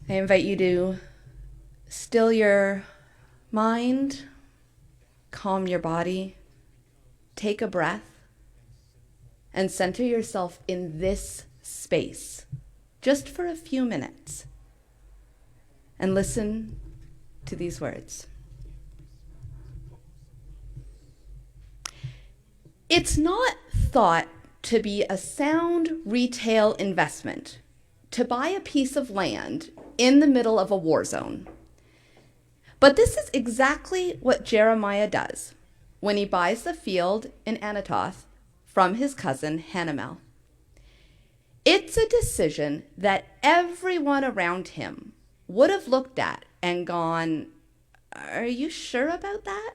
I invite you to still your mind, calm your body, take a breath, and center yourself in this space just for a few minutes. And listen to these words. It's not thought to be a sound retail investment to buy a piece of land in the middle of a war zone. But this is exactly what Jeremiah does when he buys the field in Anathoth from his cousin Hanamel. It's a decision that everyone around him would have looked at and gone, "Are you sure about that?"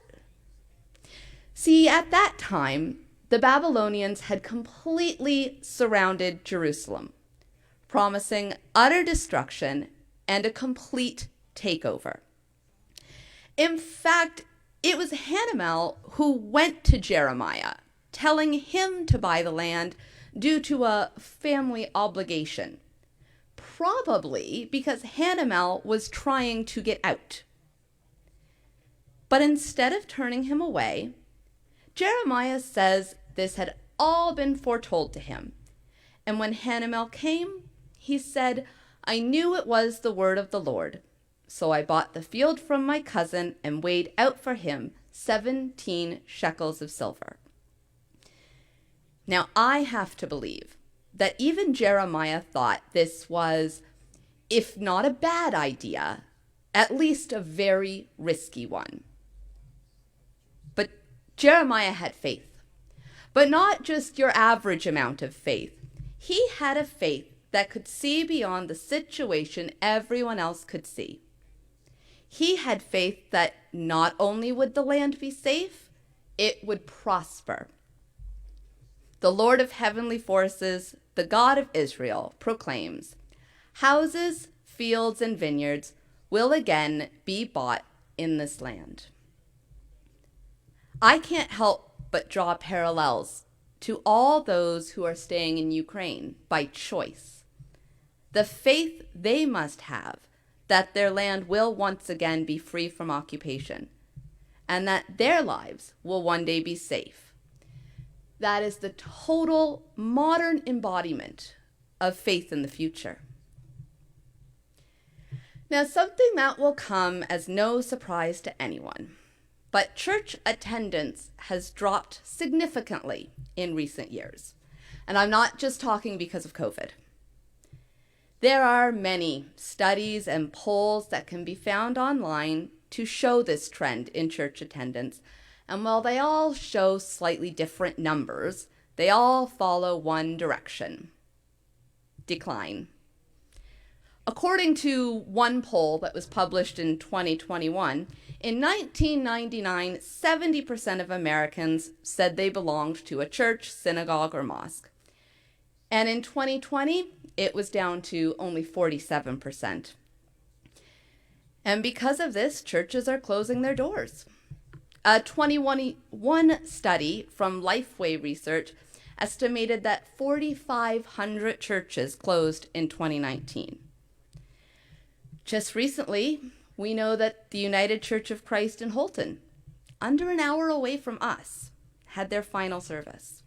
See, at that time, the Babylonians had completely surrounded Jerusalem, promising utter destruction and a complete takeover. In fact, it was Hanamel who went to Jeremiah, telling him to buy the land due to a family obligation, probably because Hanamel was trying to get out. But instead of turning him away, Jeremiah says this had all been foretold to him. And when Hanamel came, he said, "I knew it was the word of the Lord. So I bought the field from my cousin and weighed out for him 17 shekels of silver." Now, I have to believe that even Jeremiah thought this was, if not a bad idea, at least a very risky one. But Jeremiah had faith. But not just your average amount of faith. He had a faith that could see beyond the situation everyone else could see. He had faith that not only would the land be safe, it would prosper. The Lord of heavenly forces, the God of Israel, proclaims, "Houses, fields, and vineyards will again be bought in this land." I can't help but draw parallels to all those who are staying in Ukraine by choice. The faith they must have that their land will once again be free from occupation and that their lives will one day be safe. That is the total modern embodiment of faith in the future. Now, something that will come as no surprise to anyone, but church attendance has dropped significantly in recent years. And I'm not just talking because of COVID. There are many studies and polls that can be found online to show this trend in church attendance. And while they all show slightly different numbers, they all follow one direction: decline. According to one poll that was published in 2021, in 1999, 70% of Americans said they belonged to a church, synagogue, or mosque. And in 2020, it was down to only 47%. And because of this, churches are closing their doors. A 2021 study from Lifeway Research estimated that 4,500 churches closed in 2019. Just recently, we know that the United Church of Christ in Holton, under an hour away from us, had their final service.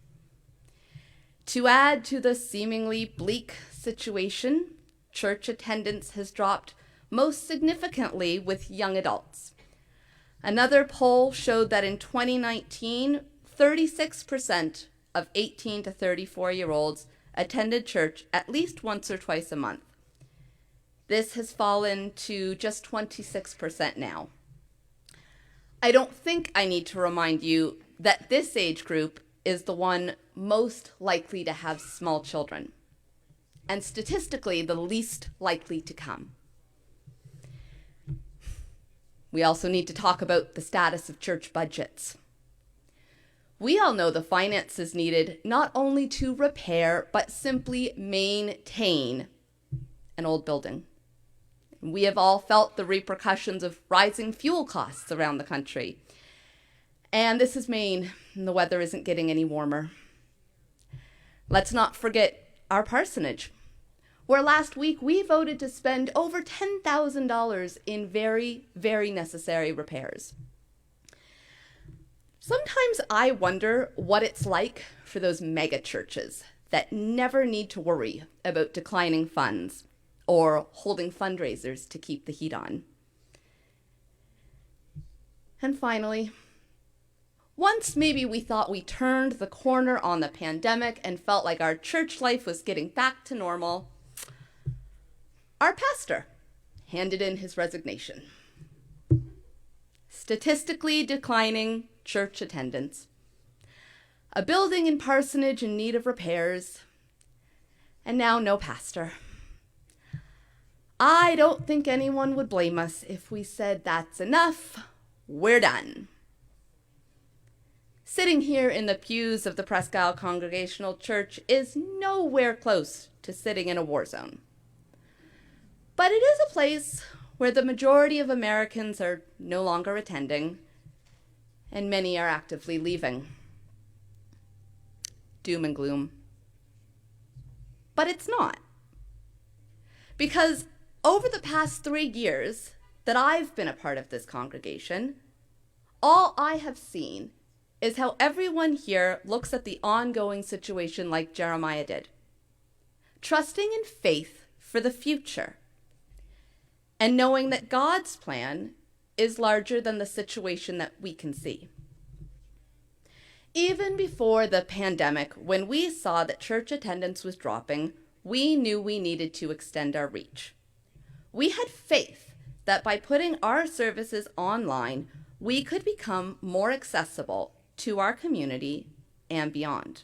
To add to the seemingly bleak situation, church attendance has dropped most significantly with young adults. Another poll showed that in 2019, 36% of 18 to 34-year-olds attended church at least once or twice a month. This has fallen to just 26% now. I don't think I need to remind you that this age group is the one most likely to have small children, and statistically the least likely to come. We also need to talk about the status of church budgets. We all know the finances needed not only to repair, but simply maintain an old building. We have all felt the repercussions of rising fuel costs around the country. And this is Maine, and the weather isn't getting any warmer. Let's not forget our parsonage. where last week we voted to spend over $10,000 in very, very necessary repairs. Sometimes I wonder what it's like for those mega churches that never need to worry about declining funds or holding fundraisers to keep the heat on. And finally, once maybe we thought we turned the corner on the pandemic and felt like our church life was getting back to normal, our pastor handed in his resignation. Statistically declining church attendance, a building and parsonage in need of repairs, and now no pastor. I don't think anyone would blame us if we said that's enough, we're done. Sitting here in the pews of the Presque Isle Congregational Church is nowhere close to sitting in a war zone. But it is a place where the majority of Americans are no longer attending, and many are actively leaving. Doom and gloom. But it's not. Because over the past 3 years that I've been a part of this congregation, all I have seen is how everyone here looks at the ongoing situation like Jeremiah did, trusting in faith for the future, and knowing that God's plan is larger than the situation that we can see. Even before the pandemic, when we saw that church attendance was dropping, we knew we needed to extend our reach. We had faith that by putting our services online, we could become more accessible to our community and beyond.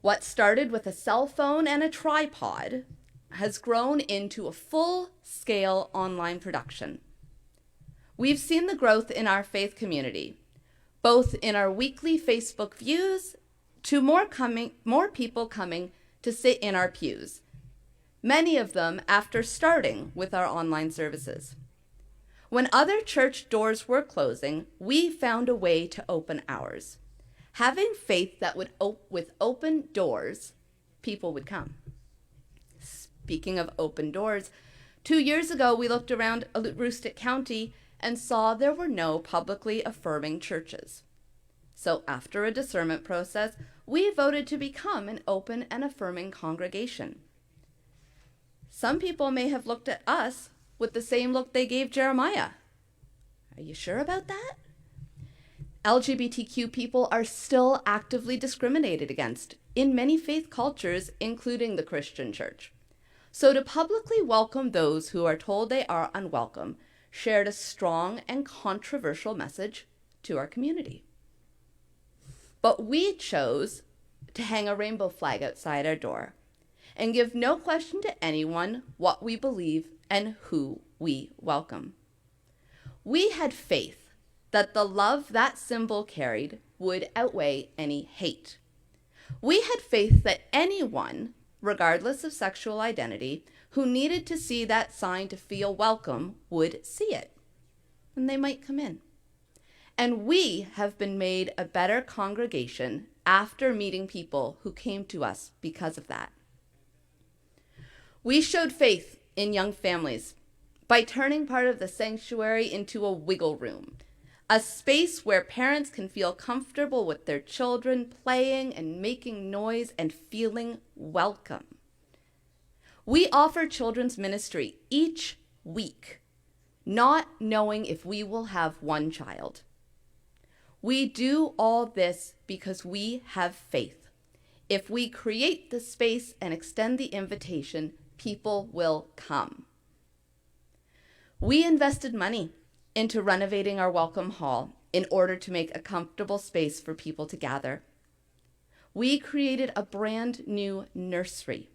What started with a cell phone and a tripod has grown into a full-scale online production. We've seen the growth in our faith community, both in our weekly Facebook views to more people coming to sit in our pews, many of them after starting with our online services. When other church doors were closing, we found a way to open ours, having faith that with open doors, people would come. Speaking of open doors, 2 years ago, we looked around Aroostook County and saw there were no publicly affirming churches. So after a discernment process, we voted to become an open and affirming congregation. Some people may have looked at us with the same look they gave Jeremiah. Are you sure about that? LGBTQ people are still actively discriminated against in many faith cultures, including the Christian church. So to publicly welcome those who are told they are unwelcome shared a strong and controversial message to our community. But we chose to hang a rainbow flag outside our door and give no question to anyone what we believe and who we welcome. We had faith that the love that symbol carried would outweigh any hate. We had faith that anyone, regardless of sexual identity, who needed to see that sign to feel welcome would see it, and they might come in. And we have been made a better congregation after meeting people who came to us because of that. We showed faith in young families by turning part of the sanctuary into a wiggle room, a space where parents can feel comfortable with their children playing and making noise and feeling welcome. We offer children's ministry each week, not knowing if we will have one child. We do all this because we have faith. If we create the space and extend the invitation, people will come. We invested money into renovating our welcome hall in order to make a comfortable space for people to gather. We created a brand new nursery.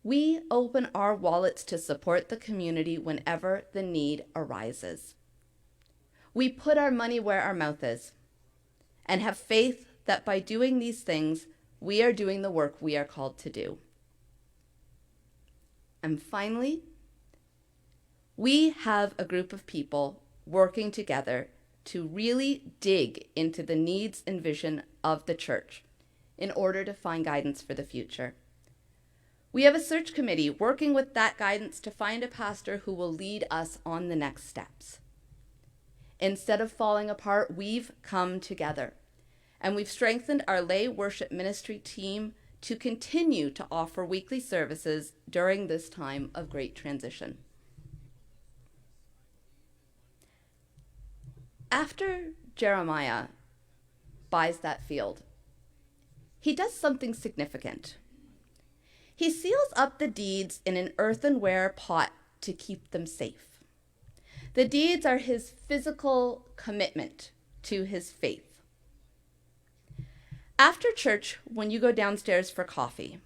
We open our wallets to support the community whenever the need arises. We put our money where our mouth is and have faith that by doing these things, we are doing the work we are called to do. And finally, we have a group of people working together to really dig into the needs and vision of the church in order to find guidance for the future. We have a search committee working with that guidance to find a pastor who will lead us on the next steps. Instead of falling apart, we've come together, and we've strengthened our lay worship ministry team to continue to offer weekly services during this time of great transition. After Jeremiah buys that field, he does something significant. He seals up the deeds in an earthenware pot to keep them safe. The deeds are his physical commitment to his faith. After church, when you go downstairs for coffee,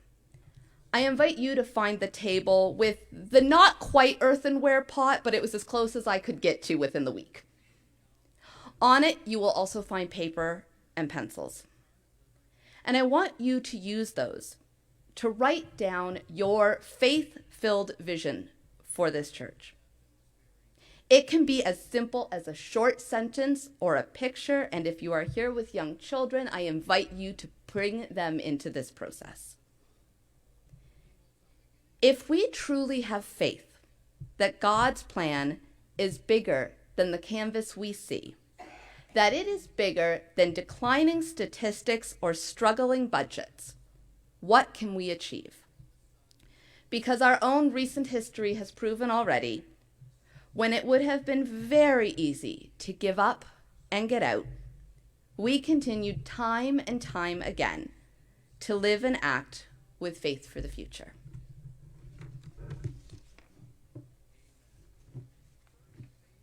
I invite you to find the table with the not quite earthenware pot, but it was as close as I could get to within the week. On it, you will also find paper and pencils. And I want you to use those to write down your faith-filled vision for this church. It can be as simple as a short sentence or a picture, and if you are here with young children, I invite you to bring them into this process. If we truly have faith that God's plan is bigger than the canvas we see, that it is bigger than declining statistics or struggling budgets, what can we achieve? Because our own recent history has proven already, when it would have been very easy to give up and get out, we continued time and time again to live and act with faith for the future.